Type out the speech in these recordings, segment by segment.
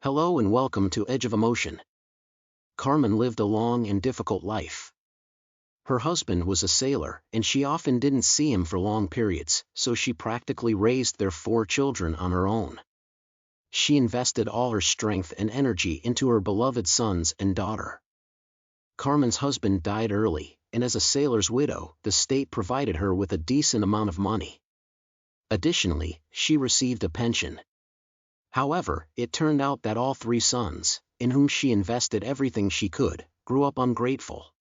Hello and welcome to Edge of Emotion. Carmen lived a long and difficult life. Her husband was a sailor, and she often didn't see him for long periods, so she practically raised their 4 children on her own. She invested all her strength and energy into her beloved sons and daughter. Carmen's husband died early, and as a sailor's widow, the state provided her with a decent amount of money. Additionally, she received a pension. However, it turned out that all 3 sons, in whom she invested everything she could, grew up ungrateful.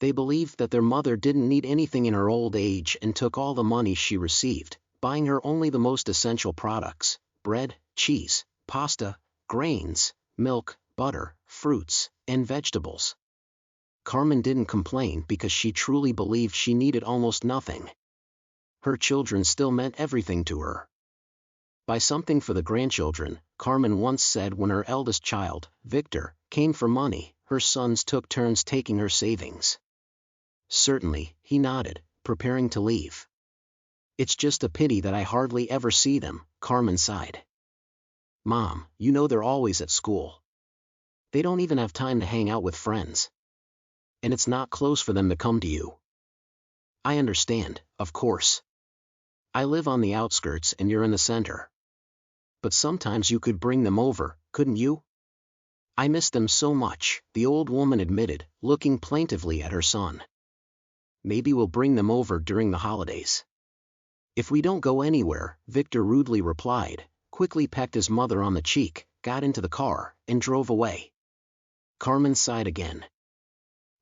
They believed that their mother didn't need anything in her old age and took all the money she received, buying her only the most essential products: bread, cheese, pasta, grains, milk, butter, fruits, and vegetables. Carmen didn't complain because she truly believed she needed almost nothing. Her children still meant everything to her. Buy something for the grandchildren, Carmen once said. When her eldest child, Victor, came for money, her sons took turns taking her savings. Certainly, he nodded, preparing to leave. It's just a pity that I hardly ever see them, Carmen sighed. Mom, you know they're always at school. They don't even have time to hang out with friends. And it's not close for them to come to you. I understand, of course. I live on the outskirts and you're in the center. But sometimes you could bring them over, couldn't you? I miss them so much, the old woman admitted, looking plaintively at her son. Maybe we'll bring them over during the holidays. If we don't go anywhere, Victor rudely replied, quickly pecked his mother on the cheek, got into the car, and drove away. Carmen sighed again.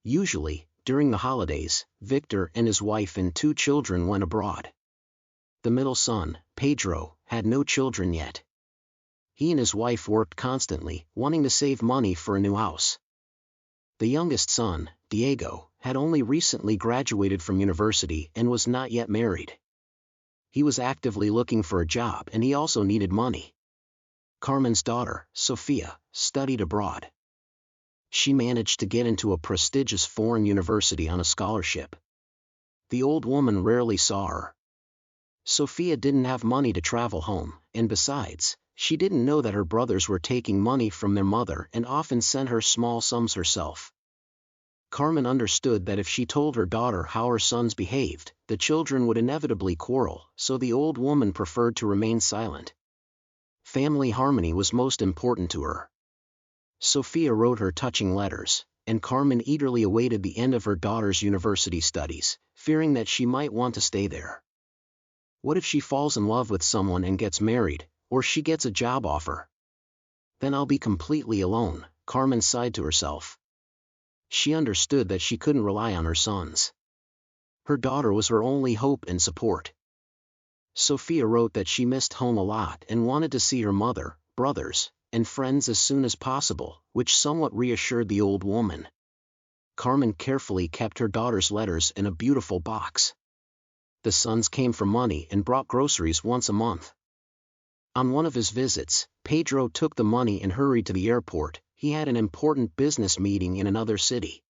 Usually, during the holidays, Victor and his wife and 2 children went abroad. The middle son, Pedro, had no children yet. He and his wife worked constantly, wanting to save money for a new house. The youngest son, Diego, had only recently graduated from university and was not yet married. He was actively looking for a job and he also needed money. Carmen's daughter, Sofia, studied abroad. She managed to get into a prestigious foreign university on a scholarship. The old woman rarely saw her. Sofia didn't have money to travel home, and besides, she didn't know that her brothers were taking money from their mother and often sent her small sums herself. Carmen understood that if she told her daughter how her sons behaved, the children would inevitably quarrel, so the old woman preferred to remain silent. Family harmony was most important to her. Sofia wrote her touching letters, and Carmen eagerly awaited the end of her daughter's university studies, fearing that she might want to stay there. What if she falls in love with someone and gets married, or she gets a job offer? Then I'll be completely alone, Carmen sighed to herself. She understood that she couldn't rely on her sons. Her daughter was her only hope and support. Sofia wrote that she missed home a lot and wanted to see her mother, brothers, and friends as soon as possible, which somewhat reassured the old woman. Carmen carefully kept her daughter's letters in a beautiful box. The sons came for money and brought groceries once a month. On one of his visits, Pedro took the money and hurried to the airport. He had an important business meeting in another city.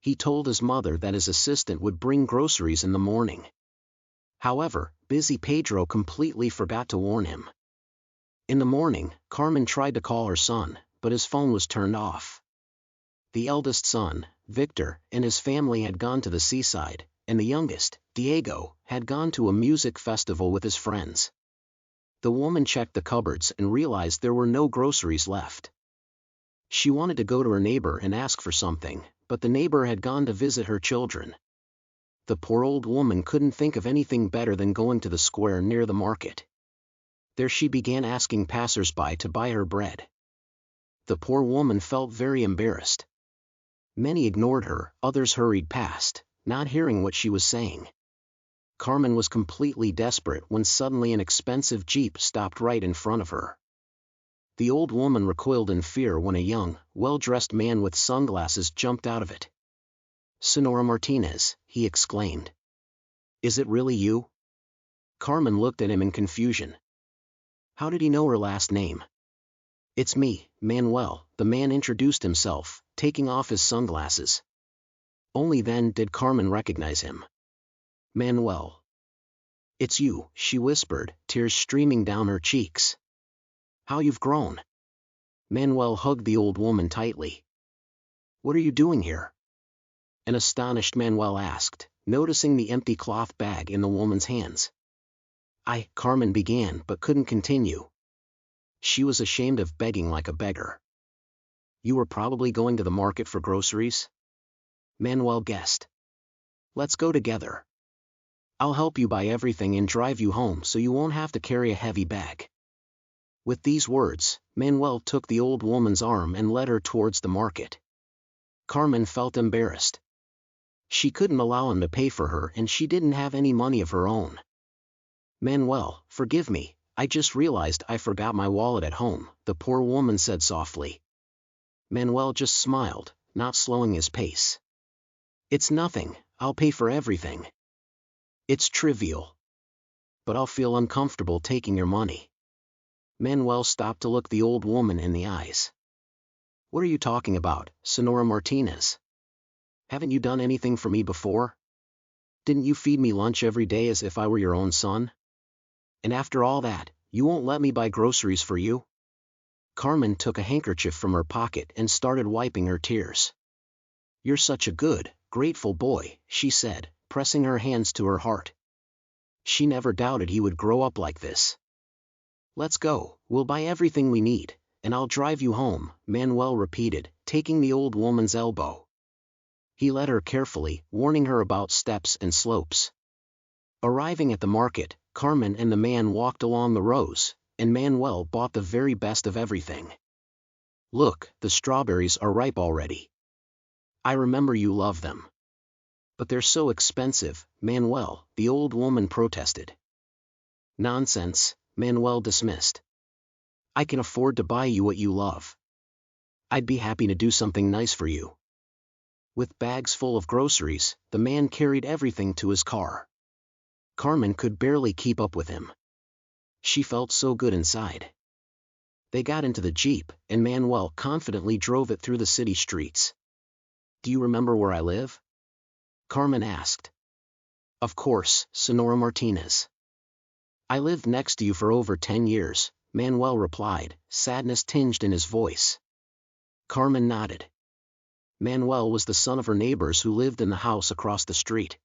He told his mother that his assistant would bring groceries in the morning. However, busy Pedro completely forgot to warn him. In the morning, Carmen tried to call her son, but his phone was turned off. The eldest son, Victor, and his family had gone to the seaside, and the youngest, Diego, had gone to a music festival with his friends. The woman checked the cupboards and realized there were no groceries left. She wanted to go to her neighbor and ask for something, but the neighbor had gone to visit her children. The poor old woman couldn't think of anything better than going to the square near the market. There she began asking passersby to buy her bread. The poor woman felt very embarrassed. Many ignored her, others hurried past, not hearing what she was saying. Carmen was completely desperate when suddenly an expensive Jeep stopped right in front of her. The old woman recoiled in fear when a young, well-dressed man with sunglasses jumped out of it. "Senora Martinez," he exclaimed. "Is it really you?" Carmen looked at him in confusion. How did he know her last name? "It's me, Manuel," the man introduced himself, taking off his sunglasses. Only then did Carmen recognize him. "Manuel. It's you," she whispered, tears streaming down her cheeks. "How you've grown. Manuel hugged the old woman tightly. "What are you doing here?" an astonished Manuel asked, noticing the empty cloth bag in the woman's hands. Carmen began but couldn't continue. She was ashamed of begging like a beggar. "You were probably going to the market for groceries?" Manuel guessed. "Let's go together. I'll help you buy everything and drive you home so you won't have to carry a heavy bag." With these words, Manuel took the old woman's arm and led her towards the market. Carmen felt embarrassed. She couldn't allow him to pay for her and she didn't have any money of her own. "Manuel, forgive me, I just realized I forgot my wallet at home," the poor woman said softly. Manuel just smiled, not slowing his pace. "It's nothing, I'll pay for everything. It's trivial. But I'll feel uncomfortable taking your money." Manuel stopped to look the old woman in the eyes. "What are you talking about, Senora Martinez? Haven't you done anything for me before? Didn't you feed me lunch every day as if I were your own son? And after all that, you won't let me buy groceries for you?" Carmen took a handkerchief from her pocket and started wiping her tears. "You're such a good, grateful boy," she said, pressing her hands to her heart. She never doubted he would grow up like this. "Let's go, we'll buy everything we need, and I'll drive you home," Manuel repeated, taking the old woman's elbow. He led her carefully, warning her about steps and slopes. Arriving at the market, Carmen and the man walked along the rows, and Manuel bought the very best of everything. "Look, the strawberries are ripe already. I remember you love them." "But they're so expensive, Manuel," the old woman protested. "Nonsense," Manuel dismissed. "I can afford to buy you what you love. I'd be happy to do something nice for you." With bags full of groceries, the man carried everything to his car. Carmen could barely keep up with him. She felt so good inside. They got into the Jeep, and Manuel confidently drove it through the city streets. "Do you remember where I live?" Carmen asked. "Of course, Senora Martinez. I lived next to you for over 10 years, Manuel replied, sadness tinged in his voice. Carmen nodded. Manuel was the son of her neighbors who lived in the house across the street.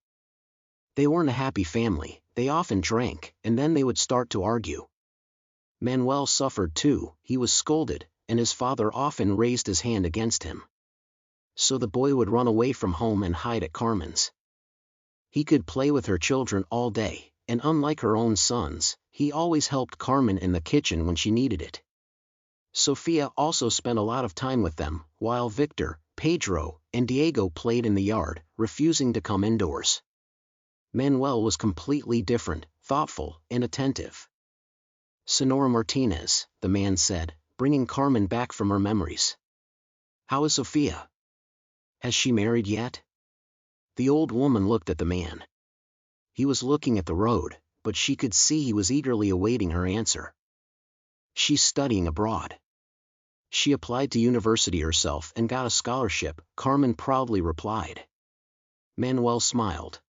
They weren't a happy family, they often drank, and then they would start to argue. Manuel suffered too, he was scolded, and his father often raised his hand against him. So the boy would run away from home and hide at Carmen's. He could play with her children all day, and unlike her own sons, he always helped Carmen in the kitchen when she needed it. Sofia also spent a lot of time with them, while Victor, Pedro, and Diego played in the yard, refusing to come indoors. Manuel was completely different, thoughtful, and attentive. "Senora Martinez," the man said, bringing Carmen back from her memories. "How is Sofia? Has she married yet?" The old woman looked at the man. He was looking at the road, but she could see he was eagerly awaiting her answer. "She's studying abroad. She applied to university herself and got a scholarship," Carmen proudly replied. Manuel smiled.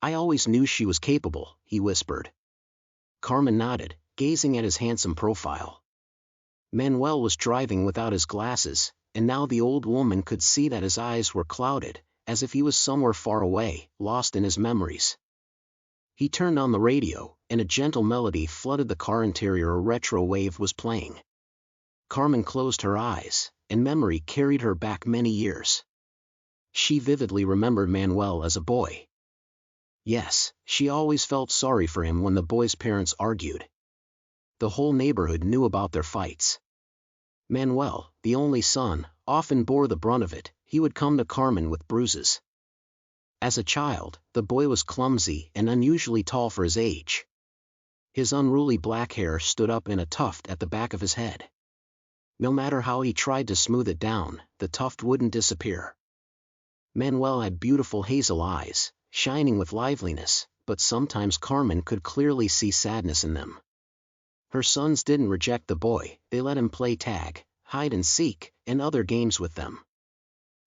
"I always knew she was capable," he whispered. Carmen nodded, gazing at his handsome profile. Manuel was driving without his glasses, and now the old woman could see that his eyes were clouded, as if he was somewhere far away, lost in his memories. He turned on the radio, and a gentle melody flooded the car interior. A retro wave was playing. Carmen closed her eyes, and memory carried her back many years. She vividly remembered Manuel as a boy. Yes, she always felt sorry for him when the boy's parents argued. The whole neighborhood knew about their fights. Manuel, the only son, often bore the brunt of it. He would come to Carmen with bruises. As a child, the boy was clumsy and unusually tall for his age. His unruly black hair stood up in a tuft at the back of his head. No matter how he tried to smooth it down, the tuft wouldn't disappear. Manuel had beautiful hazel eyes, shining with liveliness, but sometimes Carmen could clearly see sadness in them. Her sons didn't reject the boy, they let him play tag, hide and seek, and other games with them.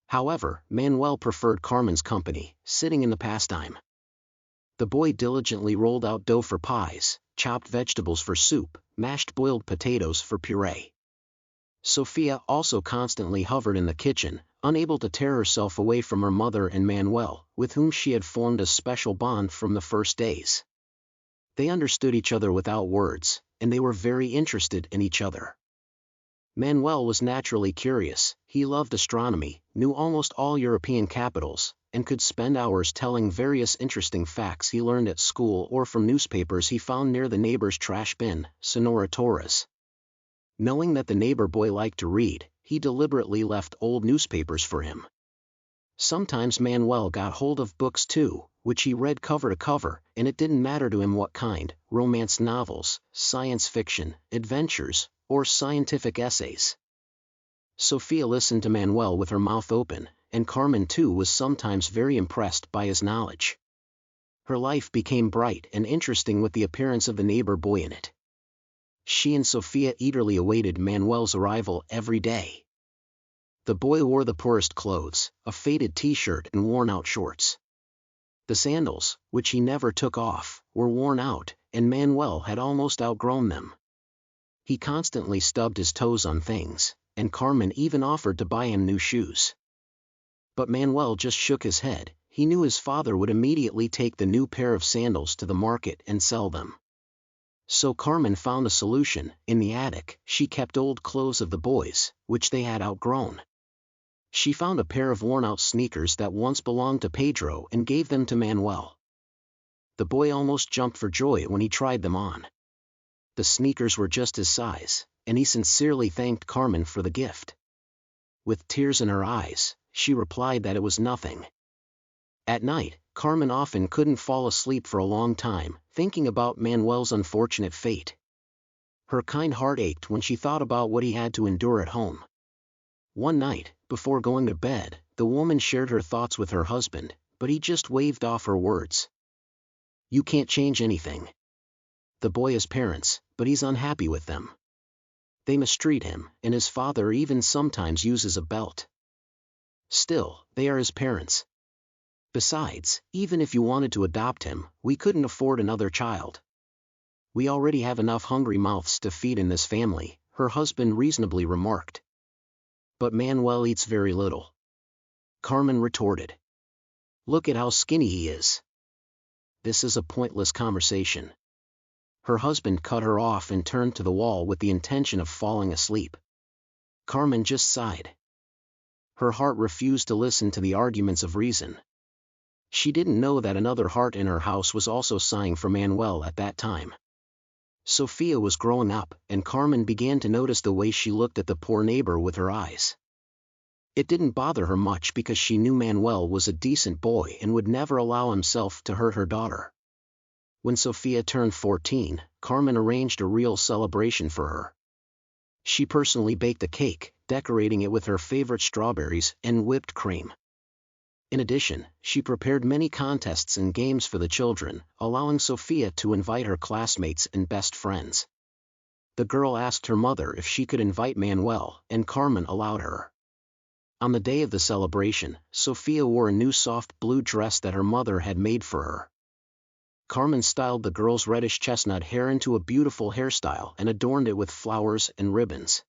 However, Manuel preferred Carmen's company, sitting in the pastime. The boy diligently rolled out dough for pies, chopped vegetables for soup, mashed boiled potatoes for puree. Sophia also constantly hovered in the kitchen, unable to tear herself away from her mother and Manuel, with whom she had formed a special bond from the first days. They understood each other without words, and they were very interested in each other. Manuel was naturally curious. He loved astronomy, knew almost all European capitals, and could spend hours telling various interesting facts he learned at school or from newspapers he found near the neighbor's trash bin, Sonora Torres. Knowing that the neighbor boy liked to read, he deliberately left old newspapers for him. Sometimes Manuel got hold of books too, which he read cover to cover, and it didn't matter to him what kind: romance novels, science fiction, adventures, or scientific essays. Sophia listened to Manuel with her mouth open, and Carmen too was sometimes very impressed by his knowledge. Her life became bright and interesting with the appearance of the neighbor boy in it. She and Sophia eagerly awaited Manuel's arrival every day. The boy wore the poorest clothes, a faded t-shirt and worn-out shorts. The sandals, which he never took off, were worn out, and Manuel had almost outgrown them. He constantly stubbed his toes on things, and Carmen even offered to buy him new shoes. But Manuel just shook his head. He knew his father would immediately take the new pair of sandals to the market and sell them. So Carmen found a solution. In the attic, she kept old clothes of the boys, which they had outgrown. She found a pair of worn-out sneakers that once belonged to Pedro and gave them to Manuel. The boy almost jumped for joy when he tried them on. The sneakers were just his size, and he sincerely thanked Carmen for the gift. With tears in her eyes, she replied that it was nothing. At night, Carmen often couldn't fall asleep for a long time, thinking about Manuel's unfortunate fate. Her kind heart ached when she thought about what he had to endure at home. One night, before going to bed, the woman shared her thoughts with her husband, but he just waved off her words. "You can't change anything. The boy has parents, but he's unhappy with them. They mistreat him, and his father even sometimes uses a belt. Still, they are his parents. Besides, even if you wanted to adopt him, we couldn't afford another child. We already have enough hungry mouths to feed in this family," her husband reasonably remarked. "But Manuel eats very little," Carmen retorted. "Look at how skinny he is." This is a pointless conversation. Her husband cut her off and turned to the wall with the intention of falling asleep. Carmen just sighed. Her heart refused to listen to the arguments of reason. She didn't know that another heart in her house was also sighing for Manuel at that time. Sophia was growing up, and Carmen began to notice the way she looked at the poor neighbor with her eyes. It didn't bother her much because she knew Manuel was a decent boy and would never allow himself to hurt her daughter. When Sophia turned 14, Carmen arranged a real celebration for her. She personally baked a cake, decorating it with her favorite strawberries and whipped cream. In addition, she prepared many contests and games for the children, allowing Sophia to invite her classmates and best friends. The girl asked her mother if she could invite Manuel, and Carmen allowed her. On the day of the celebration, Sophia wore a new soft blue dress that her mother had made for her. Carmen styled the girl's reddish chestnut hair into a beautiful hairstyle and adorned it with flowers and ribbons.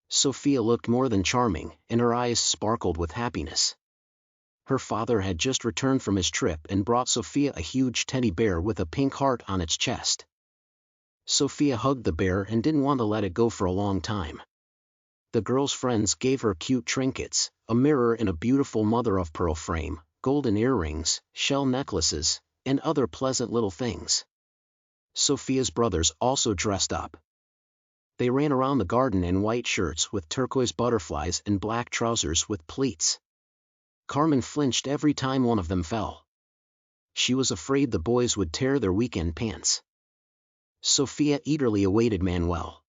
Sophia looked more than charming, and her eyes sparkled with happiness. Her father had just returned from his trip and brought Sophia a huge teddy bear with a pink heart on its chest. Sophia hugged the bear and didn't want to let it go for a long time. The girl's friends gave her cute trinkets: a mirror in a beautiful mother-of-pearl frame, golden earrings, shell necklaces, and other pleasant little things. Sophia's brothers also dressed up. They ran around the garden in white shirts with turquoise butterflies and black trousers with pleats. Carmen flinched every time one of them fell. She was afraid the boys would tear their weekend pants. Sophia eagerly awaited Manuel.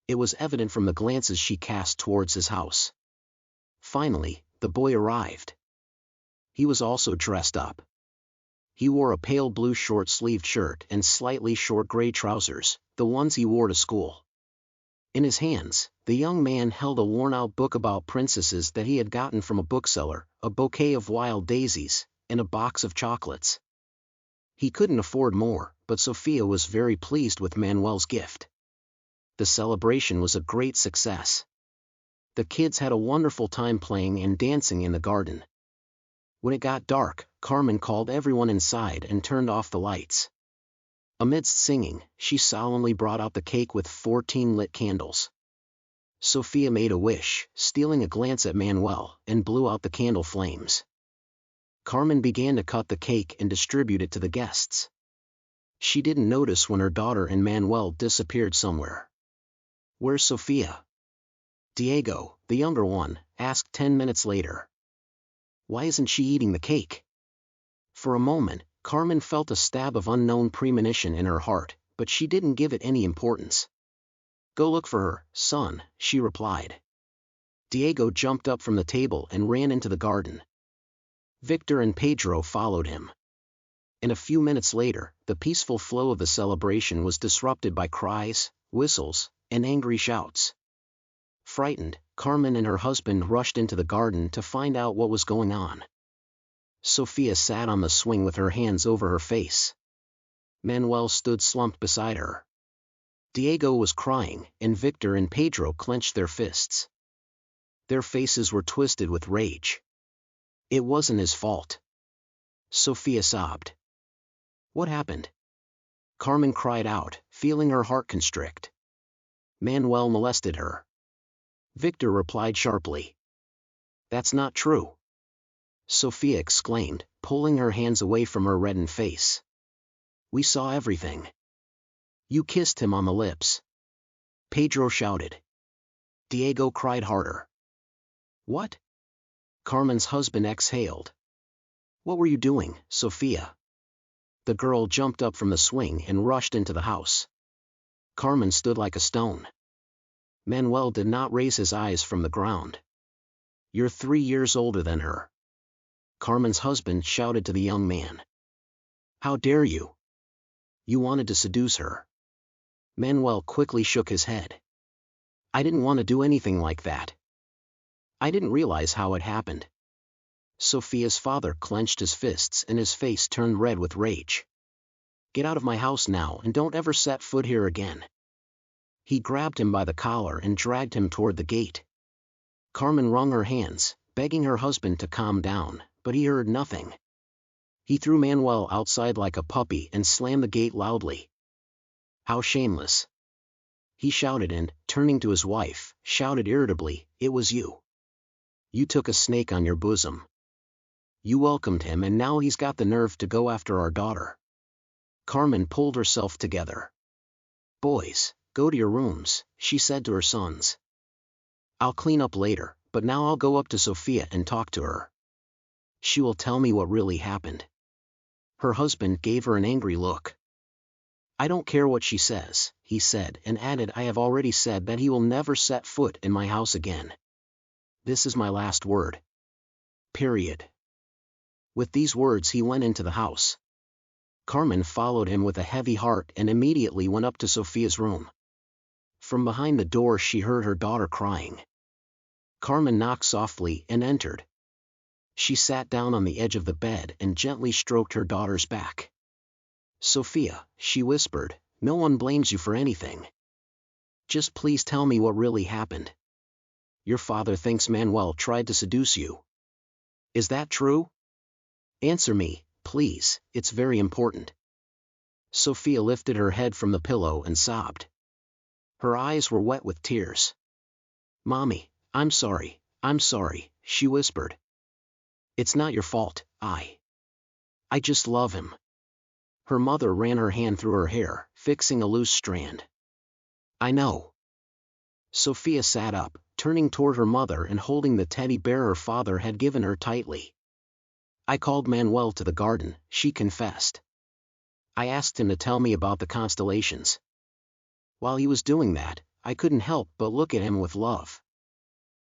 It was evident from the glances she cast towards his house. Finally, the boy arrived. He was also dressed up. He wore a pale blue short-sleeved shirt and slightly short gray trousers, the ones he wore to school. In his hands, the young man held a worn-out book about princesses that he had gotten from a bookseller, a bouquet of wild daisies, and a box of chocolates. He couldn't afford more, but Sophia was very pleased with Manuel's gift. The celebration was a great success. The kids had a wonderful time playing and dancing in the garden. When it got dark, Carmen called everyone inside and turned off the lights. Amidst singing, she solemnly brought out the cake with 14 lit candles. Sophia made a wish, stealing a glance at Manuel, and blew out the candle flames. Carmen began to cut the cake and distribute it to the guests. She didn't notice when her daughter and Manuel disappeared somewhere. "Where's Sophia?" Diego, the younger one, asked 10 minutes later. "Why isn't she eating the cake?" For a moment, Carmen felt a stab of unknown premonition in her heart, but she didn't give it any importance. "Go look for her, son," she replied. Diego jumped up from the table and ran into the garden. Victor and Pedro followed him. And a few minutes later, the peaceful flow of the celebration was disrupted by cries, whistles, and angry shouts. Frightened, Carmen and her husband rushed into the garden to find out what was going on. Sophia sat on the swing with her hands over her face. Manuel stood slumped beside her. Diego was crying, and Victor and Pedro clenched their fists. Their faces were twisted with rage. It wasn't his fault. Sophia sobbed. "What happened?" Carmen cried out, feeling her heart constrict. "Manuel molested her." Victor replied sharply. "That's not true," Sophia exclaimed, pulling her hands away from her reddened face. "We saw everything." "You kissed him on the lips," Pedro shouted. Diego cried harder. "What?" Carmen's husband exhaled. "What were you doing, Sophia?" The girl jumped up from the swing and rushed into the house. Carmen stood like a stone. Manuel did not raise his eyes from the ground. "You're 3 years older than her," Carmen's husband shouted to the young man. "How dare you? You wanted to seduce her." Manuel quickly shook his head. "I didn't want to do anything like that. I didn't realize how it happened." Sophia's father clenched his fists and his face turned red with rage. "Get out of my house now and don't ever set foot here again." He grabbed him by the collar and dragged him toward the gate. Carmen wrung her hands, begging her husband to calm down, but he heard nothing. He threw Manuel outside like a puppy and slammed the gate loudly. "How shameless!" he shouted and, turning to his wife, shouted irritably, "It was you. You took a snake on your bosom. You welcomed him and now he's got the nerve to go after our daughter." Carmen pulled herself together. "Boys, go to your rooms," she said to her sons. "I'll clean up later, but now I'll go up to Sophia and talk to her. She will tell me what really happened." Her husband gave her an angry look. "I don't care what she says," he said, and added, "I have already said that he will never set foot in my house again. This is my last word. Period." With these words he went into the house. Carmen followed him with a heavy heart and immediately went up to Sophia's room. From behind the door she heard her daughter crying. Carmen knocked softly and entered. She sat down on the edge of the bed and gently stroked her daughter's back. "Sophia," she whispered, "no one blames you for anything. Just please tell me what really happened. Your father thinks Manuel tried to seduce you. Is that true? Answer me, please, it's very important." Sophia lifted her head from the pillow and sobbed. Her eyes were wet with tears. "Mommy, I'm sorry, she whispered. "It's not your fault, I just love him." Her mother ran her hand through her hair, fixing a loose strand. "I know." Sophia sat up, turning toward her mother and holding the teddy bear her father had given her tightly. "I called Manuel to the garden," she confessed. "I asked him to tell me about the constellations. While he was doing that, I couldn't help but look at him with love.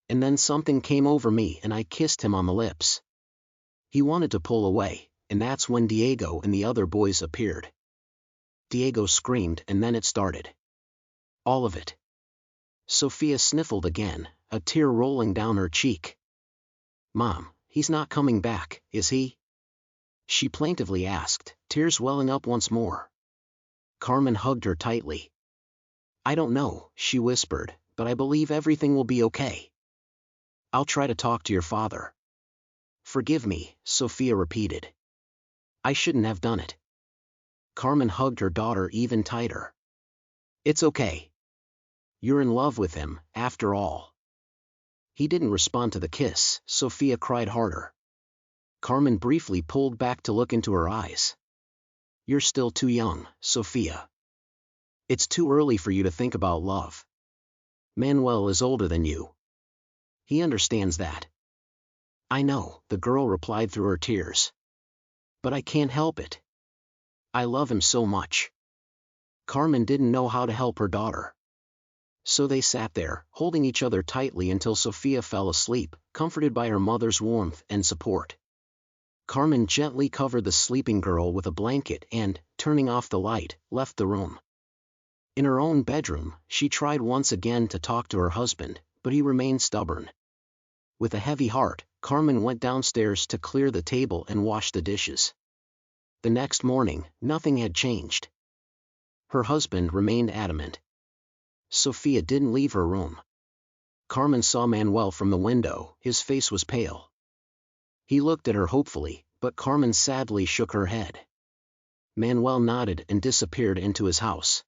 And then something came over me and I kissed him on the lips. He wanted to pull away, and that's when Diego and the other boys appeared. Diego screamed and then it started. All of it." Sophia sniffled again, a tear rolling down her cheek. "Mom, he's not coming back, is he?" she plaintively asked, tears welling up once more. Carmen hugged her tightly. I don't know, she whispered, but I believe everything will be okay. I'll try to talk to your father. Forgive me, Sophia repeated. I shouldn't have done it. Carmen hugged her daughter even tighter. It's okay. You're in love with him, after all. He didn't respond to the kiss. Sophia cried harder. Carmen briefly pulled back to look into her eyes. You're still too young, Sophia. It's too early for you to think about love. Manuel is older than you. He understands that. I know, the girl replied through her tears. But I can't help it. I love him so much. Carmen didn't know how to help her daughter. So they sat there, holding each other tightly until Sophia fell asleep, comforted by her mother's warmth and support. Carmen gently covered the sleeping girl with a blanket and, turning off the light, left the room. In her own bedroom, she tried once again to talk to her husband, but he remained stubborn. With a heavy heart, Carmen went downstairs to clear the table and wash the dishes. The next morning, nothing had changed. Her husband remained adamant. Sophia didn't leave her room. Carmen saw Manuel from the window. His face was pale. He looked at her hopefully, but Carmen sadly shook her head. Manuel nodded and disappeared into his house.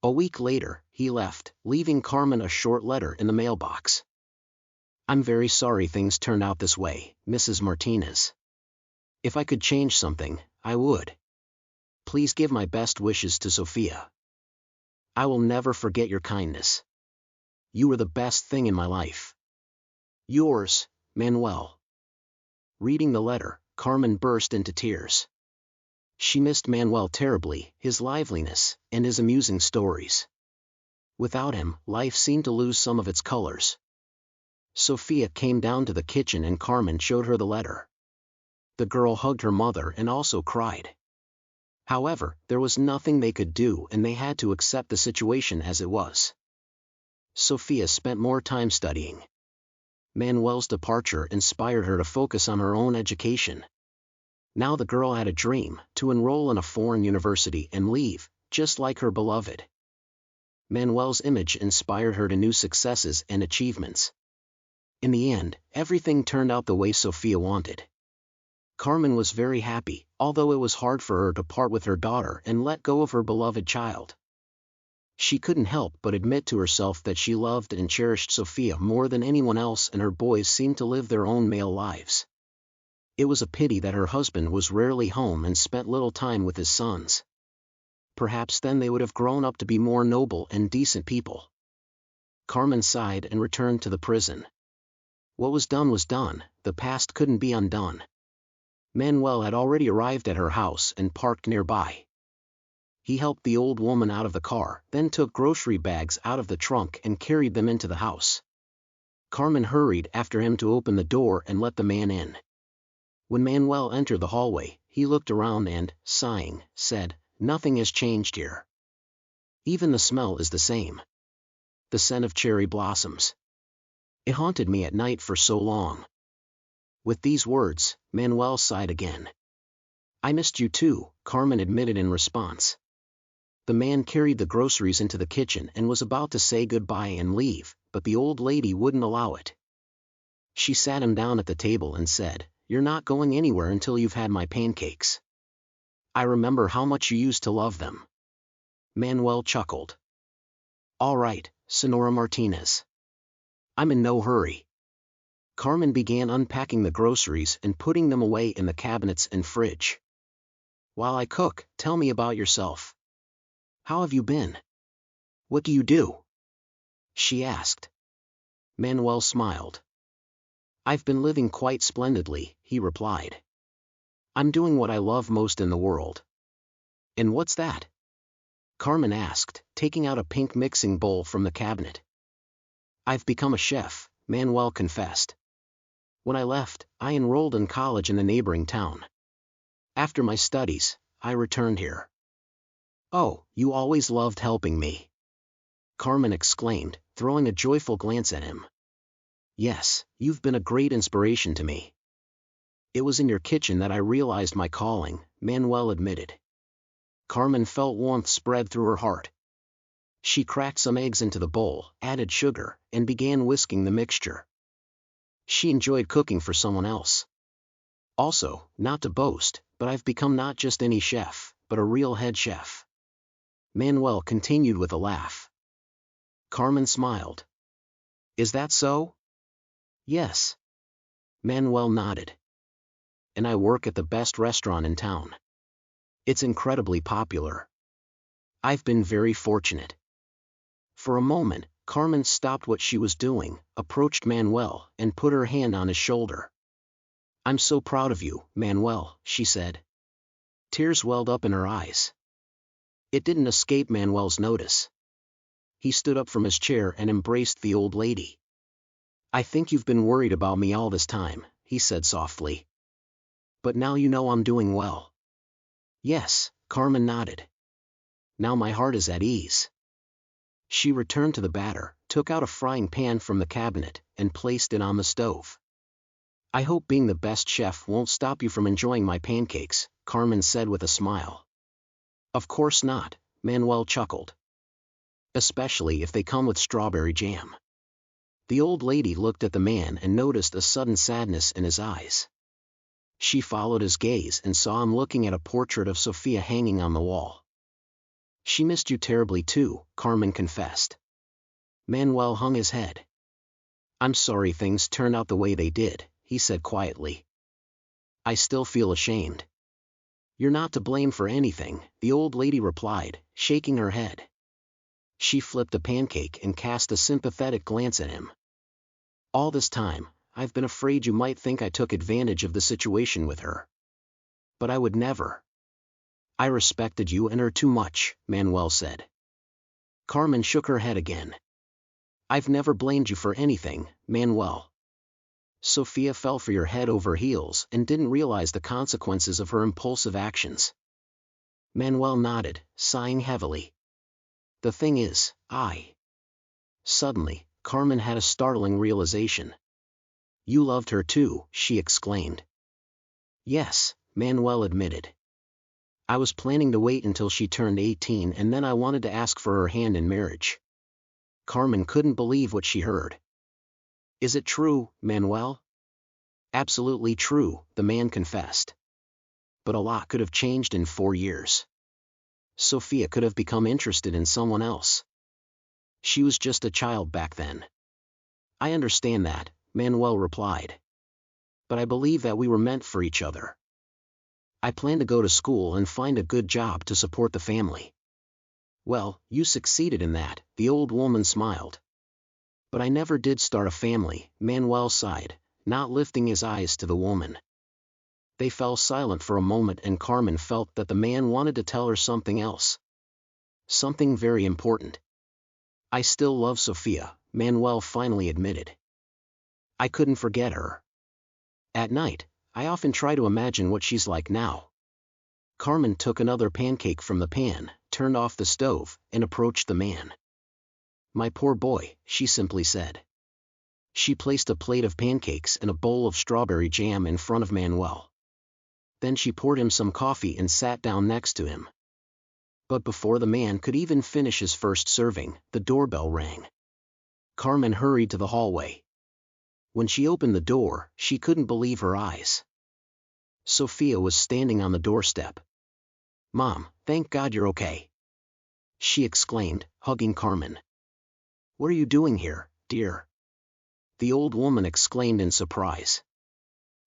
A week later, he left, leaving Carmen a short letter in the mailbox. I'm very sorry things turned out this way, Mrs. Martinez. If I could change something, I would. Please give my best wishes to Sophia. I will never forget your kindness. You were the best thing in my life. Yours, Manuel. Reading the letter, Carmen burst into tears. She missed Manuel terribly, his liveliness, and his amusing stories. Without him, life seemed to lose some of its colors. Sophia came down to the kitchen and Carmen showed her the letter. The girl hugged her mother and also cried. However, there was nothing they could do and they had to accept the situation as it was. Sophia spent more time studying. Manuel's departure inspired her to focus on her own education. Now the girl had a dream, to enroll in a foreign university and leave, just like her beloved. Manuel's image inspired her to new successes and achievements. In the end, everything turned out the way Sophia wanted. Carmen was very happy, although it was hard for her to part with her daughter and let go of her beloved child. She couldn't help but admit to herself that she loved and cherished Sophia more than anyone else, and her boys seemed to live their own male lives. It was a pity that her husband was rarely home and spent little time with his sons. Perhaps then they would have grown up to be more noble and decent people. Carmen sighed and returned to the prison. What was done, the past couldn't be undone. Manuel had already arrived at her house and parked nearby. He helped the old woman out of the car, then took grocery bags out of the trunk and carried them into the house. Carmen hurried after him to open the door and let the man in. When Manuel entered the hallway, he looked around and, sighing, said, "Nothing has changed here. Even the smell is the same. The scent of cherry blossoms. It haunted me at night for so long." With these words, Manuel sighed again. "I missed you too," Carmen admitted in response. The man carried the groceries into the kitchen and was about to say goodbye and leave, but the old lady wouldn't allow it. She sat him down at the table and said, "You're not going anywhere until you've had my pancakes. I remember how much you used to love them." Manuel chuckled. "All right, Senora Martinez. I'm in no hurry." Carmen began unpacking the groceries and putting them away in the cabinets and fridge. "While I cook, tell me about yourself. How have you been? What do you do?" she asked. Manuel smiled. "I've been living quite splendidly," he replied. "I'm doing what I love most in the world." "And what's that?" Carmen asked, taking out a pink mixing bowl from the cabinet. "I've become a chef," Manuel confessed. "When I left, I enrolled in college in the neighboring town. After my studies, I returned here." "Oh, you always loved helping me," Carmen exclaimed, throwing a joyful glance at him. "Yes, you've been a great inspiration to me." "It was in your kitchen that I realized my calling," Manuel admitted. Carmen felt warmth spread through her heart. She cracked some eggs into the bowl, added sugar, and began whisking the mixture. She enjoyed cooking for someone else. Also, not to boast, but I've become not just any chef, but a real head chef. Manuel continued with a laugh. Carmen smiled. Is that so? Yes. Manuel nodded. And I work at the best restaurant in town. It's incredibly popular. I've been very fortunate. For a moment, Carmen stopped what she was doing, approached Manuel, and put her hand on his shoulder. I'm so proud of you, Manuel, she said. Tears welled up in her eyes. It didn't escape Manuel's notice. He stood up from his chair and embraced the old lady. I think you've been worried about me all this time, he said softly. But now you know I'm doing well. Yes, Carmen nodded. Now my heart is at ease. She returned to the batter, took out a frying pan from the cabinet, and placed it on the stove. I hope being the best chef won't stop you from enjoying my pancakes, Carmen said with a smile. Of course not, Manuel chuckled. Especially if they come with strawberry jam. The old lady looked at the man and noticed a sudden sadness in his eyes. She followed his gaze and saw him looking at a portrait of Sophia hanging on the wall. She missed you terribly too, Carmen confessed. Manuel hung his head. I'm sorry things turned out the way they did, he said quietly. I still feel ashamed. You're not to blame for anything, the old lady replied, shaking her head. She flipped a pancake and cast a sympathetic glance at him. All this time, I've been afraid you might think I took advantage of the situation with her. But I would never. I respected you and her too much, Manuel said. Carmen shook her head again. I've never blamed you for anything, Manuel. Sophia fell for your head over heels and didn't realize the consequences of her impulsive actions. Manuel nodded, sighing heavily. The thing is, Suddenly, Carmen had a startling realization. You loved her too, she exclaimed. Yes, Manuel admitted. I was planning to wait until she turned 18 and then I wanted to ask for her hand in marriage. Carmen couldn't believe what she heard. Is it true, Manuel? Absolutely true, the man confessed. But a lot could have changed in 4 years. Sophia could have become interested in someone else. She was just a child back then. I understand that, Manuel replied. But I believe that we were meant for each other. I plan to go to school and find a good job to support the family. Well, you succeeded in that, the old woman smiled. But I never did start a family, Manuel sighed, not lifting his eyes to the woman. They fell silent for a moment and Carmen felt that the man wanted to tell her something else. Something very important. I still love Sophia, Manuel finally admitted. I couldn't forget her. At night, I often try to imagine what she's like now. Carmen took another pancake from the pan, turned off the stove, and approached the man. My poor boy, she simply said. She placed a plate of pancakes and a bowl of strawberry jam in front of Manuel. Then she poured him some coffee and sat down next to him. But before the man could even finish his first serving, the doorbell rang. Carmen hurried to the hallway. When she opened the door, she couldn't believe her eyes. Sophia was standing on the doorstep. Mom, thank God you're okay. She exclaimed, hugging Carmen. What are you doing here, dear? The old woman exclaimed in surprise.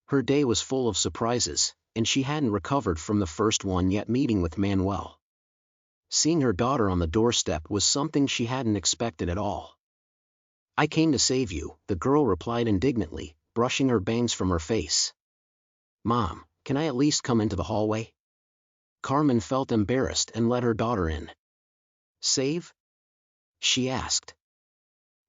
Her day was full of surprises, and she hadn't recovered from the first one yet, meeting with Manuel. Seeing her daughter on the doorstep was something she hadn't expected at all. I came to save you, the girl replied indignantly, brushing her bangs from her face. Mom, can I at least come into the hallway? Carmen felt embarrassed and let her daughter in. Save? She asked.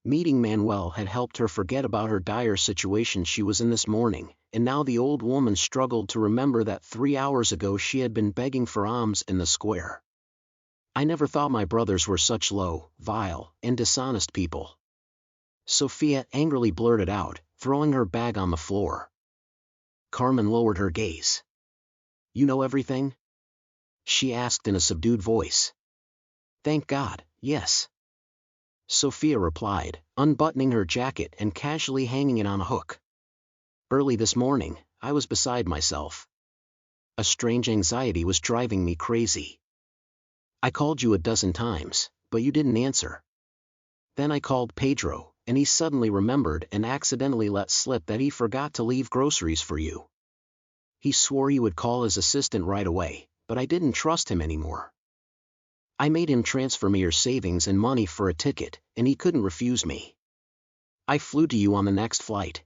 Meeting Manuel had helped her forget about her dire situation she was in this morning, and now the old woman struggled to remember that 3 hours ago she had been begging for alms in the square. I never thought my brothers were such low, vile, and dishonest people. Sophia angrily blurted out, throwing her bag on the floor. Carmen lowered her gaze. You know everything? She asked in a subdued voice. Thank God, yes, Sophia replied, unbuttoning her jacket and casually hanging it on a hook. Early this morning, I was beside myself. A strange anxiety was driving me crazy. I called you a dozen times, but you didn't answer. Then I called Pedro, and he suddenly remembered and accidentally let slip that he forgot to leave groceries for you. He swore he would call his assistant right away, but I didn't trust him anymore. I made him transfer me your savings and money for a ticket, and he couldn't refuse me. I flew to you on the next flight.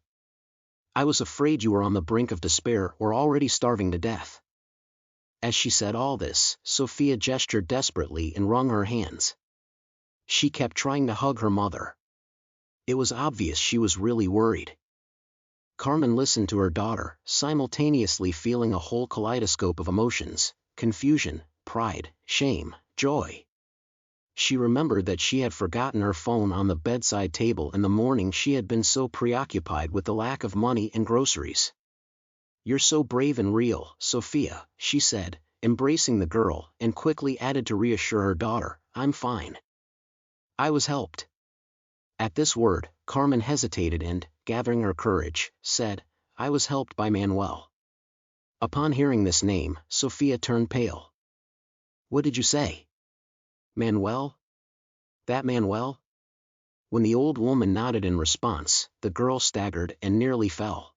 I was afraid you were on the brink of despair or already starving to death. As she said all this, Sophia gestured desperately and wrung her hands. She kept trying to hug her mother. It was obvious she was really worried. Carmen listened to her daughter, simultaneously feeling a whole kaleidoscope of emotions: confusion, pride, shame, joy. She remembered that she had forgotten her phone on the bedside table in the morning. She had been so preoccupied with the lack of money and groceries. "You're so brave and real, Sophia," she said, embracing the girl, and quickly added to reassure her daughter, "I'm fine. I was helped." At this word, Carmen hesitated and, gathering her courage, said, "I was helped by Manuel." Upon hearing this name, Sophia turned pale. "What did you say? Manuel? That Manuel?" When the old woman nodded in response, the girl staggered and nearly fell.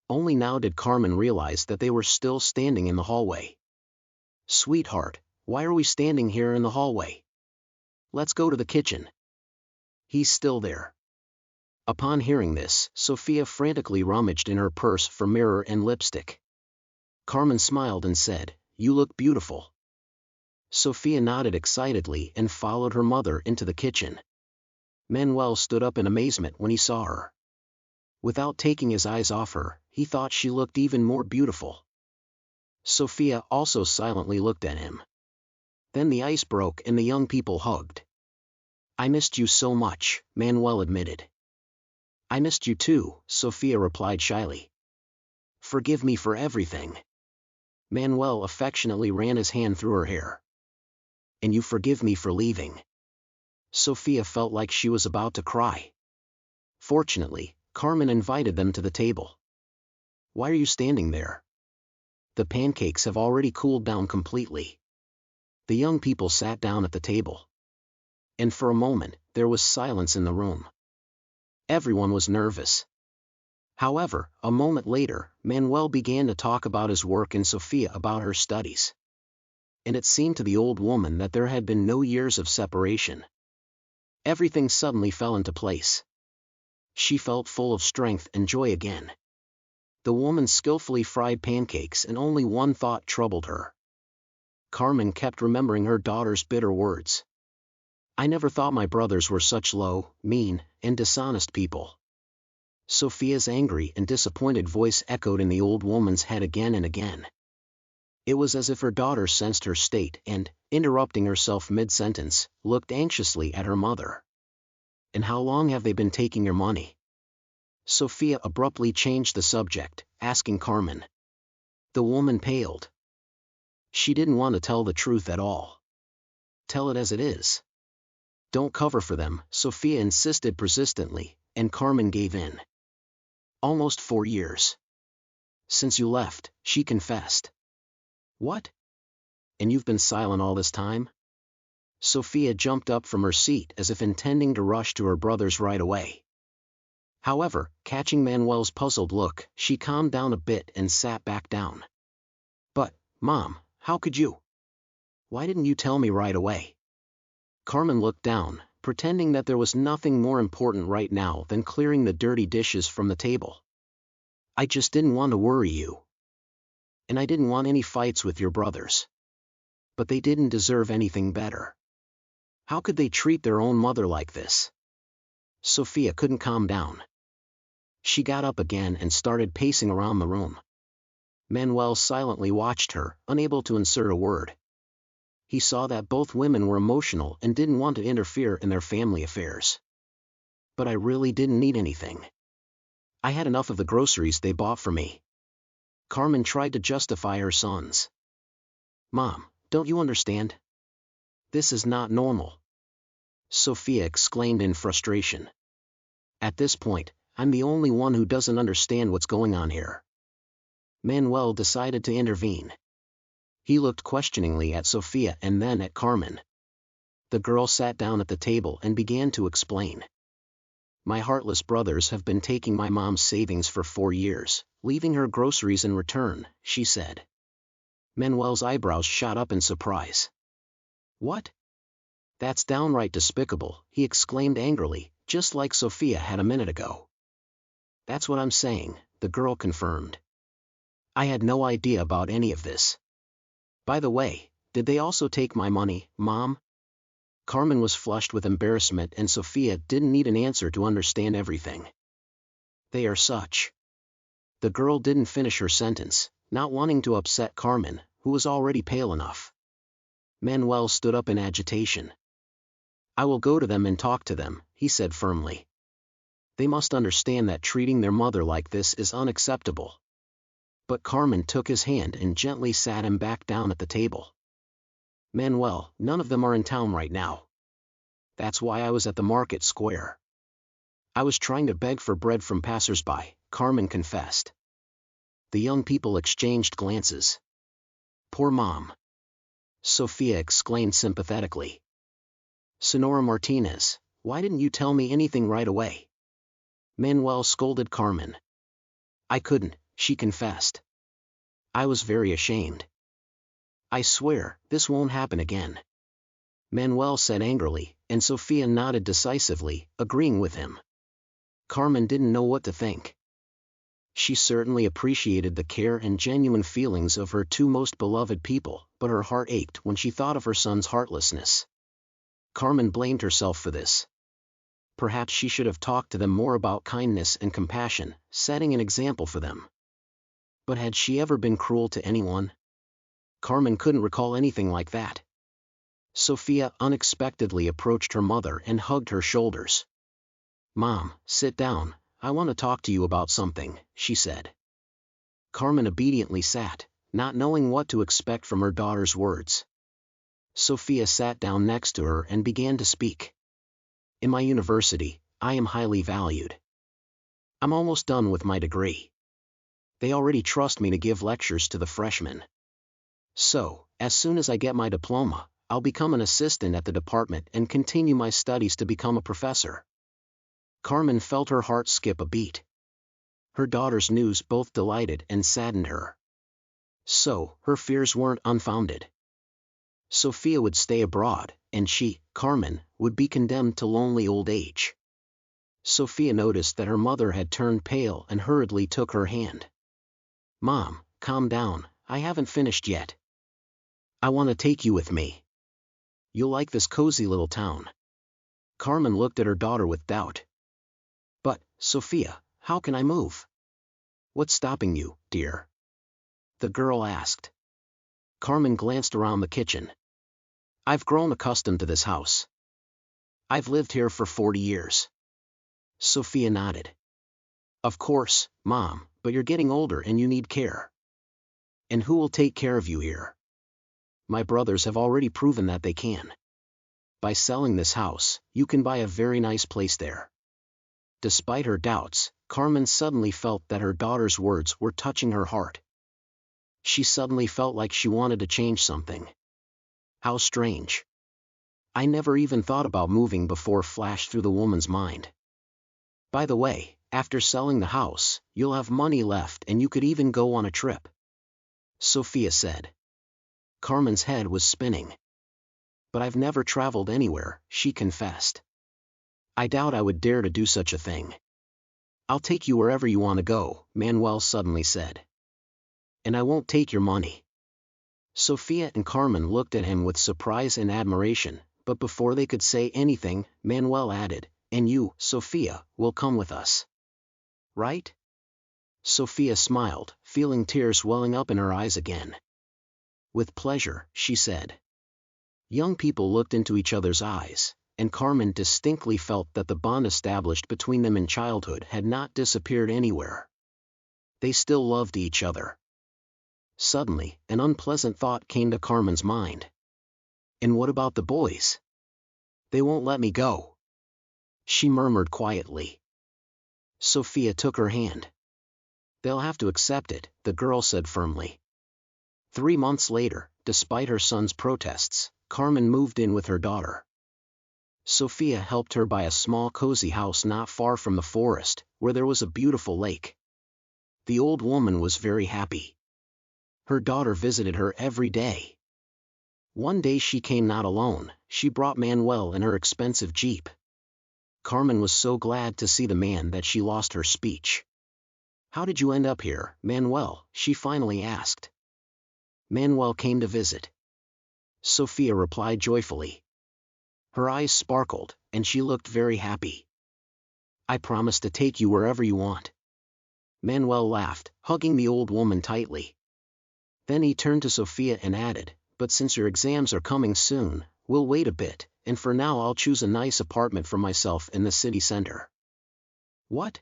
Only now did Carmen realize that they were still standing in the hallway. "Sweetheart, why are we standing here in the hallway? Let's go to the kitchen. He's still there." Upon hearing this, Sophia frantically rummaged in her purse for mirror and lipstick. Carmen smiled and said, "You look beautiful." Sophia nodded excitedly and followed her mother into the kitchen. Manuel stood up in amazement when he saw her. Without taking his eyes off her, he thought she looked even more beautiful. Sophia also silently looked at him. Then the ice broke and the young people hugged. "I missed you so much," Manuel admitted. "I missed you too," Sophia replied shyly. "Forgive me for everything." Manuel affectionately ran his hand through her hair. "And you forgive me for leaving." Sophia felt like she was about to cry. Fortunately, Carmen invited them to the table. "Why are you standing there? The pancakes have already cooled down completely." The young people sat down at the table. And for a moment, there was silence in the room. Everyone was nervous. However, a moment later, Manuel began to talk about his work and Sophia about her studies. And it seemed to the old woman that there had been no years of separation. Everything suddenly fell into place. She felt full of strength and joy again. The woman skillfully fried pancakes and only one thought troubled her. Carmen kept remembering her daughter's bitter words. "I never thought my brothers were such low, mean, and dishonest people." Sophia's angry and disappointed voice echoed in the old woman's head again and again. It was as if her daughter sensed her state and, interrupting herself mid-sentence, looked anxiously at her mother. "And how long have they been taking your money?" Sophia abruptly changed the subject, asking Carmen. The woman paled. She didn't want to tell the truth at all. "Tell it as it is. Don't cover for them," Sophia insisted persistently, and Carmen gave in. "Almost 4 years. Since you left," she confessed. "What? And you've been silent all this time?" Sophia jumped up from her seat as if intending to rush to her brothers right away. However, catching Manuel's puzzled look, she calmed down a bit and sat back down. "But, Mom, how could you? Why didn't you tell me right away?" Carmen looked down, pretending that there was nothing more important right now than clearing the dirty dishes from the table. "I just didn't want to worry you. And I didn't want any fights with your brothers. But they didn't deserve anything better. How could they treat their own mother like this?" Sophia couldn't calm down. She got up again and started pacing around the room. Manuel silently watched her, unable to insert a word. He saw that both women were emotional and didn't want to interfere in their family affairs. "But I really didn't need anything. I had enough of the groceries they bought for me." Carmen tried to justify her sons. "Mom, don't you understand? This is not normal." Sophia exclaimed in frustration. At this point, I'm the only one who doesn't understand what's going on here. Manuel decided to intervene. He looked questioningly at Sophia and then at Carmen. The girl sat down at the table and began to explain. My heartless brothers have been taking my mom's savings for 4 years, leaving her groceries in return, she said. Manuel's eyebrows shot up in surprise. What? That's downright despicable, he exclaimed angrily, just like Sophia had a minute ago. That's what I'm saying, the girl confirmed. I had no idea about any of this. By the way, did they also take my money, Mom? Carmen was flushed with embarrassment and Sophia didn't need an answer to understand everything. They are such. The girl didn't finish her sentence, not wanting to upset Carmen, who was already pale enough. Manuel stood up in agitation. I will go to them and talk to them, he said firmly. They must understand that treating their mother like this is unacceptable. But Carmen took his hand and gently sat him back down at the table. Manuel, none of them are in town right now. That's why I was at the market square. I was trying to beg for bread from passersby, Carmen confessed. The young people exchanged glances. Poor Mom. Sophia exclaimed sympathetically. Sonora Martinez, why didn't you tell me anything right away? Manuel scolded Carmen. I couldn't, she confessed. I was very ashamed. I swear, this won't happen again. Manuel said angrily, and Sophia nodded decisively, agreeing with him. Carmen didn't know what to think. She certainly appreciated the care and genuine feelings of her two most beloved people, but her heart ached when she thought of her son's heartlessness. Carmen blamed herself for this. Perhaps she should have talked to them more about kindness and compassion, setting an example for them. But had she ever been cruel to anyone? Carmen couldn't recall anything like that. Sophia unexpectedly approached her mother and hugged her shoulders. Mom, sit down, I want to talk to you about something, she said. Carmen obediently sat, not knowing what to expect from her daughter's words. Sophia sat down next to her and began to speak. In my university, I am highly valued. I'm almost done with my degree. They already trust me to give lectures to the freshmen. So, as soon as I get my diploma, I'll become an assistant at the department and continue my studies to become a professor. Carmen felt her heart skip a beat. Her daughter's news both delighted and saddened her. So, her fears weren't unfounded. Sophia would stay abroad, and she, Carmen, would be condemned to lonely old age. Sophia noticed that her mother had turned pale and hurriedly took her hand. Mom, calm down, I haven't finished yet. I want to take you with me. You'll like this cozy little town. Carmen looked at her daughter with doubt. But, Sophia, how can I move? What's stopping you, dear? The girl asked. Carmen glanced around the kitchen. I've grown accustomed to this house. I've lived here for 40 years. Sophia nodded. Of course, Mom, but you're getting older and you need care. And who will take care of you here? My brothers have already proven that they can. By selling this house, you can buy a very nice place there. Despite her doubts, Carmen suddenly felt that her daughter's words were touching her heart. She suddenly felt like she wanted to change something. How strange. I never even thought about moving before flashed through the woman's mind. By the way, after selling the house, you'll have money left and you could even go on a trip. Sophia said. Carmen's head was spinning. But I've never traveled anywhere, she confessed. I doubt I would dare to do such a thing. I'll take you wherever you want to go, Manuel suddenly said. And I won't take your money. Sophia and Carmen looked at him with surprise and admiration, but before they could say anything, Manuel added, and you, Sophia, will come with us. Right? Sophia smiled, feeling tears welling up in her eyes again. With pleasure, she said. Young people looked into each other's eyes, and Carmen distinctly felt that the bond established between them in childhood had not disappeared anywhere. They still loved each other. Suddenly, an unpleasant thought came to Carmen's mind. And what about the boys? They won't let me go," she murmured quietly. Sophia took her hand. "They'll have to accept it," the girl said firmly. 3 months later, despite her son's protests, Carmen moved in with her daughter. Sophia helped her buy a small cozy house not far from the forest, where there was a beautiful lake. The old woman was very happy. Her daughter visited her every day. One day she came not alone, she brought Manuel in her expensive Jeep. Carmen was so glad to see the man that she lost her speech. "How did you end up here, Manuel?" she finally asked. "Manuel came to visit," Sophia replied joyfully. Her eyes sparkled, and she looked very happy. "I promise to take you wherever you want." Manuel laughed, hugging the old woman tightly. Then he turned to Sophia and added, "But since your exams are coming soon, we'll wait a bit, and for now I'll choose a nice apartment for myself in the city center." "What?"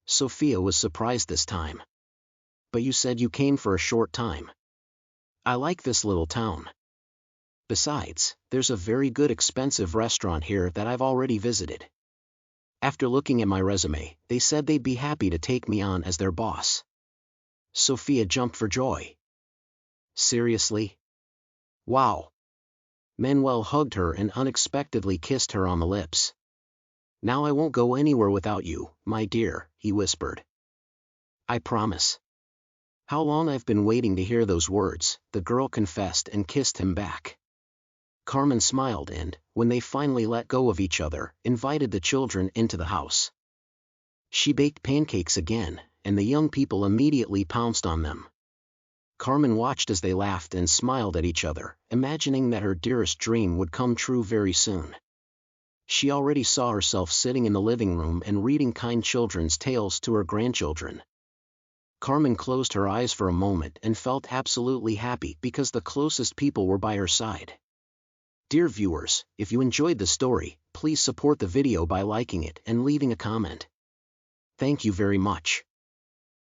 Sophia was surprised this time. "But you said you came for a short time." "I like this little town. Besides, there's a very good expensive restaurant here that I've already visited. After looking at my resume, they said they'd be happy to take me on as their boss." Sophia jumped for joy. "Seriously? Wow." Manuel hugged her and unexpectedly kissed her on the lips. "Now I won't go anywhere without you, my dear," he whispered. "I promise." "How long I've been waiting to hear those words," the girl confessed and kissed him back. Carmen smiled and, when they finally let go of each other, invited the children into the house. She baked pancakes again, and the young people immediately pounced on them. Carmen watched as they laughed and smiled at each other, imagining that her dearest dream would come true very soon. She already saw herself sitting in the living room and reading kind children's tales to her grandchildren. Carmen closed her eyes for a moment and felt absolutely happy because the closest people were by her side. Dear viewers, if you enjoyed the story, please support the video by liking it and leaving a comment. Thank you very much.